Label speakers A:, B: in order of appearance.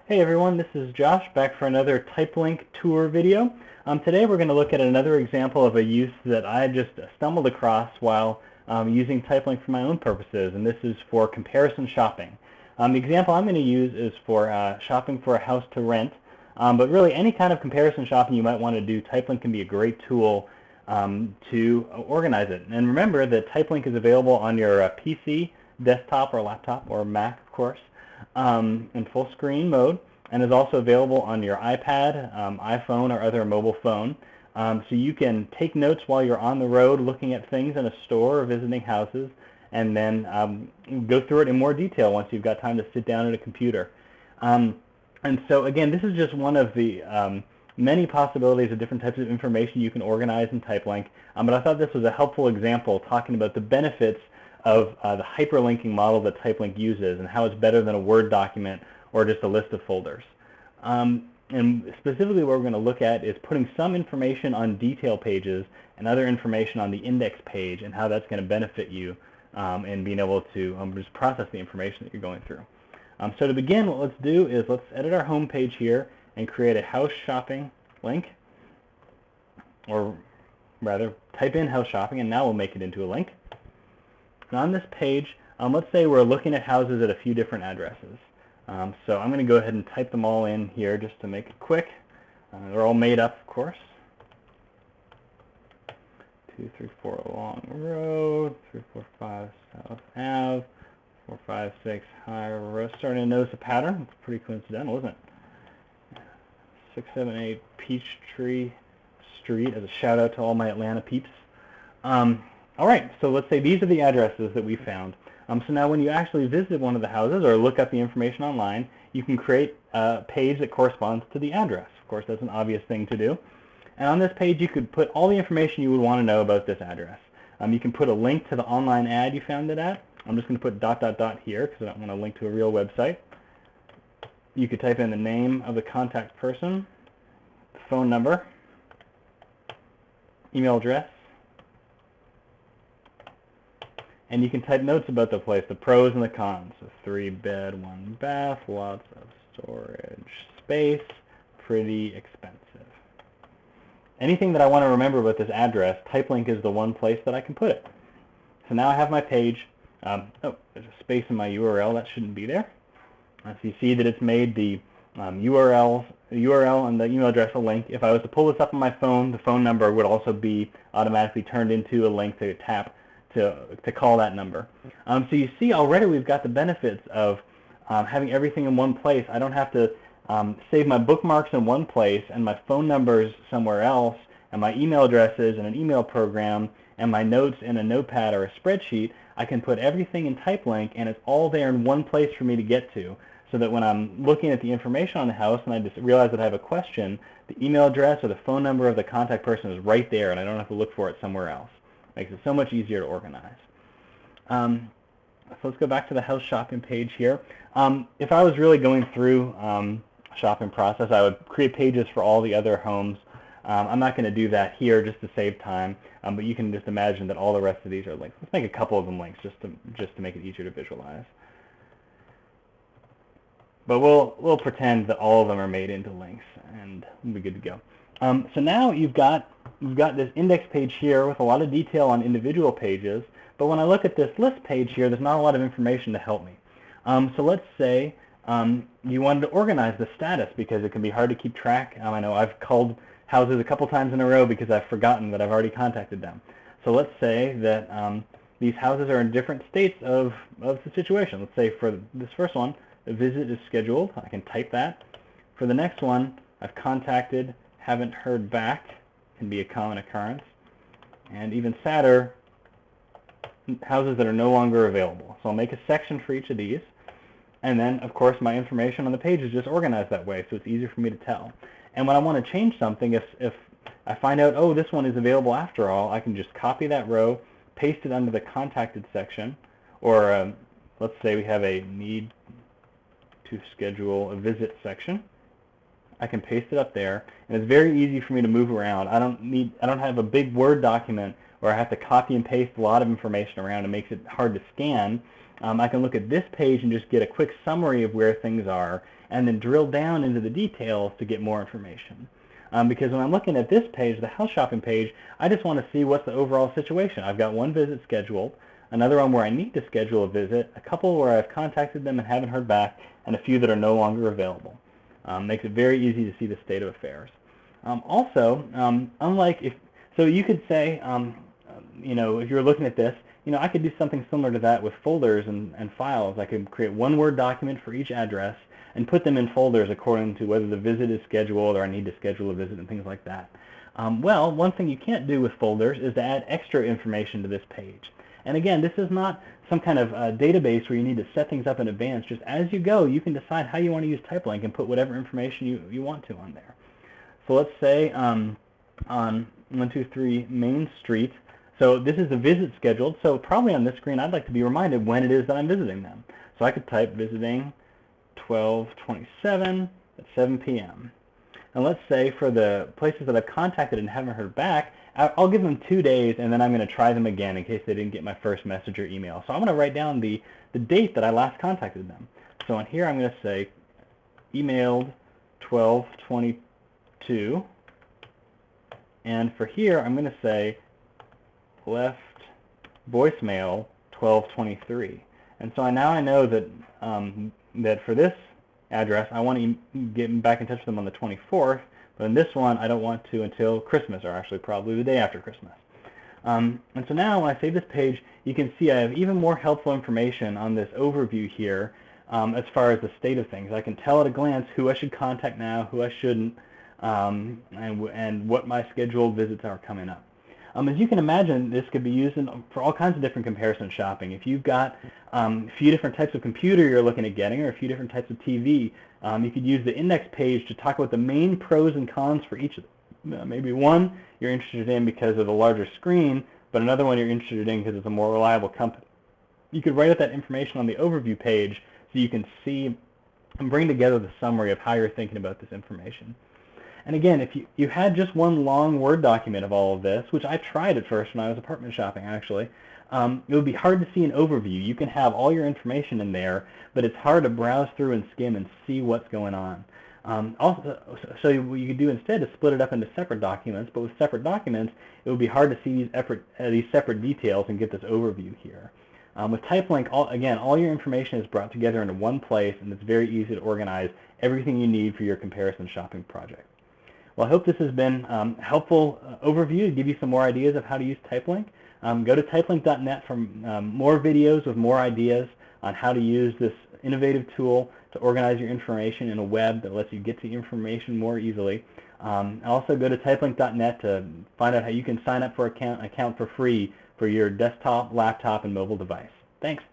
A: Hey everyone, this is Josh back for another TypeLink tour video. Today we're going to look at another example of a use that I just stumbled across while using TypeLink for my own purposes, and this is for comparison shopping. The example I'm going to use is for shopping for a house to rent, but really any kind of comparison shopping you might want to do, TypeLink can be a great tool to organize it. And remember that TypeLink is available on your PC, desktop, or laptop, or Mac, of course, in full screen mode, and is also available on your iPad, iPhone, or other mobile phone. So you can take notes while you're on the road looking at things in a store or visiting houses, and then go through it in more detail once you've got time to sit down at a computer. And so again, this is just one of the many possibilities of different types of information you can organize in TypeLink, but I thought this was a helpful example talking about the benefits of the hyperlinking model that TypeLink uses and how it's better than a Word document or just a list of folders. And specifically what we're going to look at is putting some information on detail pages and other information on the index page and how that's going to benefit you in being able to just process the information that you're going through. So to begin, what let's do is let's edit our home page here and create a house shopping link, or rather type in house shopping, and now we'll make it into a link. And on this page, let's say we're looking at houses at a few different addresses. So I'm going to go ahead and type them all in here just to make it quick. They're all made up, of course. 234 Long Road, 345 South Ave, 456 High Road. Starting to notice a pattern. It's pretty coincidental, isn't it? 678 Peachtree Street, as a shout out to all my Atlanta peeps. All right, so let's say these are the addresses that we found. So now when you actually visit one of the houses or look up the information online, you can create a page that corresponds to the address. Of course, that's an obvious thing to do. And on this page, you could put all the information you would want to know about this address. You can put a link to the online ad you found it at. I'm just going to put ... here because I don't want to link to a real website. You could type in the name of the contact person, phone number, email address, and you can type notes about the place, the pros and the cons. So 3-bed, 1 bath, lots of storage space, pretty expensive. Anything that I want to remember about this address, TypeLink is the one place that I can put it. So now I have my page. Oh, there's a space in my URL. That shouldn't be there. So you see that it's made the URL and the email address a link. If I was to pull this up on my phone, the phone number would also be automatically turned into a link to tap to call that number. So you see already we've got the benefits of having everything in one place. I don't have to save my bookmarks in one place and my phone numbers somewhere else and my email addresses in an email program and my notes in a notepad or a spreadsheet. I can put everything in TypeLink and it's all there in one place for me to get to, so that when I'm looking at the information on the house and I just realize that I have a question, the email address or the phone number of the contact person is right there and I don't have to look for it somewhere else. Makes it so much easier to organize. So let's go back to the house shopping page here. If I was really going through shopping process, I would create pages for all the other homes. I'm not going to do that here just to save time, but you can just imagine that all the rest of these are links. Let's make a couple of them links just to make it easier to visualize. But we'll pretend that all of them are made into links, and we'll be good to go. So now you've got this index page here with a lot of detail on individual pages, but when I look at this list page here, there's not a lot of information to help me. So let's say you wanted to organize the status because it can be hard to keep track. I know I've called houses a couple times in a row because I've forgotten that I've already contacted them. So let's say that these houses are in different states of the situation. Let's say for this first one, a visit is scheduled. I can type that. For the next one, I've contacted, haven't heard back, can be a common occurrence. And even sadder, houses that are no longer available. So I'll make a section for each of these. And then, of course, my information on the page is just organized that way, so it's easier for me to tell. And when I want to change something, if I find out, oh, this one is available after all, I can just copy that row, paste it under the contacted section, or let's say we have a need to schedule a visit section. I can paste it up there, and it's very easy for me to move around. I don't have a big Word document where I have to copy and paste a lot of information around. It makes it hard to scan. I can look at this page and just get a quick summary of where things are, and then drill down into the details to get more information. Because when I'm looking at this page, the house shopping page, I just want to see what's the overall situation. I've got one visit scheduled, another one where I need to schedule a visit, a couple where I've contacted them and haven't heard back, and a few that are no longer available. Makes it very easy to see the state of affairs. So you could say, if you're looking at this, I could do something similar to that with folders and files. I could create one Word document for each address and put them in folders according to whether the visit is scheduled or I need to schedule a visit and things like that. Well, one thing you can't do with folders is to add extra information to this page. And again, this is not some kind of database where you need to set things up in advance. Just as you go, you can decide how you want to use TypeLink and put whatever information you want to on there. So let's say on 123 Main Street, so this is a visit scheduled, so probably on this screen I'd like to be reminded when it is that I'm visiting them. So I could type visiting 12/27 at 7 p.m. And let's say for the places that I've contacted and haven't heard back, I'll give them 2 days, and then I'm going to try them again in case they didn't get my first message or email. So I'm going to write down the date that I last contacted them. So on here I'm going to say emailed 12/22, and for here I'm going to say left voicemail 12/23. And so now I know that that for this address I want to get back in touch with them on the 24th, but in this one I don't want to until Christmas, or actually probably the day after Christmas. And so now when I save this page, you can see I have even more helpful information on this overview here as far as the state of things. I can tell at a glance who I should contact now, who I shouldn't, and what my scheduled visits are coming up. As you can imagine, this could be used for all kinds of different comparison shopping. If you've got a few different types of computer you're looking at getting, or a few different types of TV, you could use the index page to talk about the main pros and cons for each of them. Maybe one you're interested in because of the larger screen, but another one you're interested in because it's a more reliable company. You could write out that information on the overview page so you can see and bring together the summary of how you're thinking about this information. And again, if you had just one long Word document of all of this, which I tried at first when I was apartment shopping actually, it would be hard to see an overview. You can have all your information in there, but it's hard to browse through and skim and see what's going on. So what you could do instead is split it up into separate documents, but with separate documents, it would be hard to see these separate details and get this overview here. With TypeLink, all your information is brought together into one place, and it's very easy to organize everything you need for your comparison shopping project. Well, I hope this has been a helpful overview to give you some more ideas of how to use TypeLink. Go to typelink.net for more videos with more ideas on how to use this innovative tool to organize your information in a web that lets you get to information more easily. Also go to typelink.net to find out how you can sign up for an account for free for your desktop, laptop, and mobile device. Thanks.